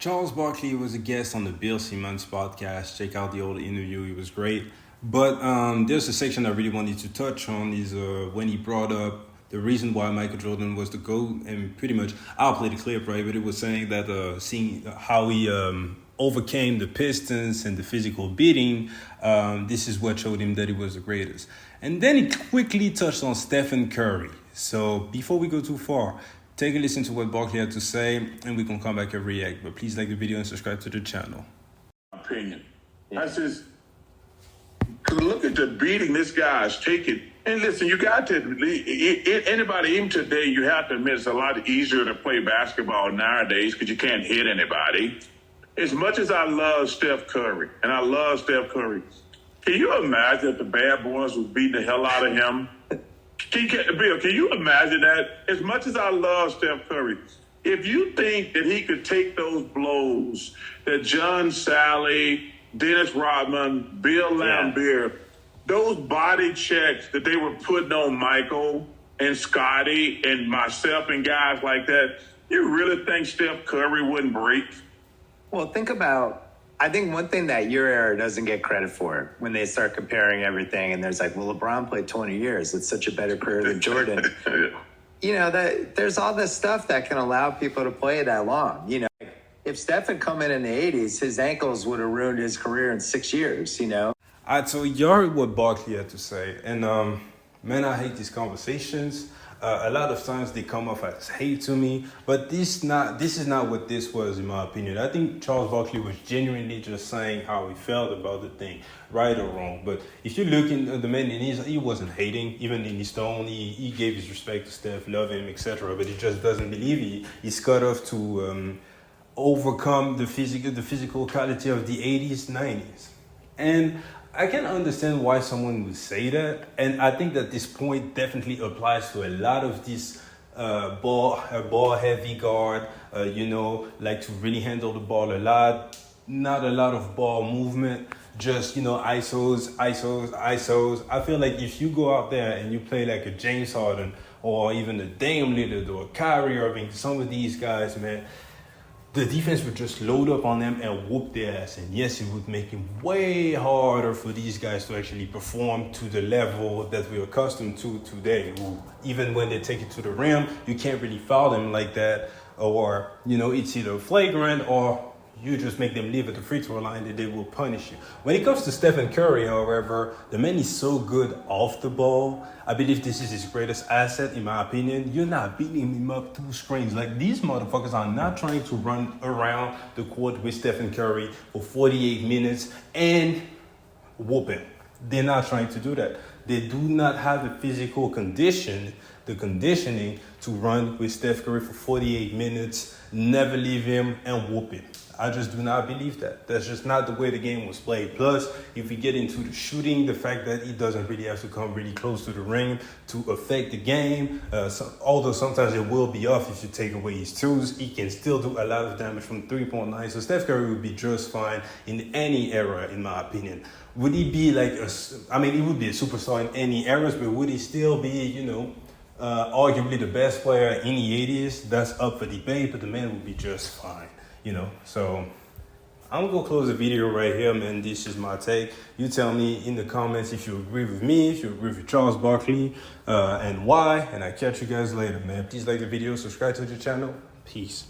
Charles Barkley was a guest on the Bill Simmons podcast. Check out the old interview; it was great. But there's a section I really wanted to touch on is when he brought up the reason why Michael Jordan was the GOAT, and pretty much I'll play the clip, right? But it was saying that seeing how he overcame the Pistons and the physical beating, this is what showed him that he was the greatest. And then he quickly touched on Stephen Curry. So before we go too far, take a listen to what Barkley had to say, and we can come back and react. But please like the video and subscribe to the channel. Opinion. I says, look at the beating this guy's taking. And listen, you got to, anybody, even today, you have to admit it's a lot easier to play basketball nowadays because you can't hit anybody. As much as I love Steph Curry, and I love Steph Curry, can you imagine if the bad boys was beating the hell out of him? Bill, can you imagine that? As much as I love Steph Curry, if you think that he could take those blows that John Sally, Dennis Rodman, Bill Laimbeer, those body checks that they were putting on Michael and Scotty and myself and guys like that, you really think Steph Curry wouldn't break? Well, I think one thing that your era doesn't get credit for when they start comparing everything, and there's like, well, LeBron played 20 years. It's such a better career than Jordan. You know, that there's all this stuff that can allow people to play that long. You know, if Steph had come in the 80s, his ankles would have ruined his career in 6 years, you know? All right, so you heard what Barkley had to say. And, man, I hate these conversations. A lot of times they come off as hate to me, but this is not what this was, in my opinion. I think Charles Barkley was genuinely just saying how he felt about the thing, right or wrong. But if you look at the man, he wasn't hating. Even in his tone, he gave his respect to Steph, love him, etc. But he just doesn't believe he's cut off to overcome the physicality of the 80s, 90s. And I can understand why someone would say that, and I think that this point definitely applies to a lot of these ball heavy guard, like to really handle the ball a lot, not a lot of ball movement, just, ISOs. I feel like if you go out there and you play like a James Harden or even a Dame Lillard or Kyrie Irving, some of these guys, man, the defense would just load up on them and whoop their ass. And yes, it would make it way harder for these guys to actually perform to the level that we're accustomed to today. Even when they take it to the rim, you can't really foul them like that. Or, it's either flagrant or you just make them leave at the free throw line that they will punish you. When it comes to Stephen Curry, however, the man is so good off the ball. I believe this is his greatest asset, in my opinion. You're not beating him up through screens. Like, these motherfuckers are not trying to run around the court with Stephen Curry for 48 minutes and whoop him. They're not trying to do that. They do not have the physical conditioning to run with Steph Curry for 48 minutes, never leave him, and whoop him. I just do not believe that. That's just not the way the game was played. Plus, if we get into the shooting, the fact that he doesn't really have to come really close to the ring to affect the game, although sometimes it will be off if you take away his twos, he can still do a lot of damage from 3-point line. So Steph Curry would be just fine in any era, in my opinion. Would he be he would be a superstar in any eras, but would he still be, arguably the best player in the 80s? That's up for debate, but the man would be just fine. So I'm gonna close the video right here, man. This is my take. You tell me in the comments if you agree with me, if you agree with Charles Barkley, and why. And I catch you guys later, man. Please like the video, subscribe to the channel. Peace.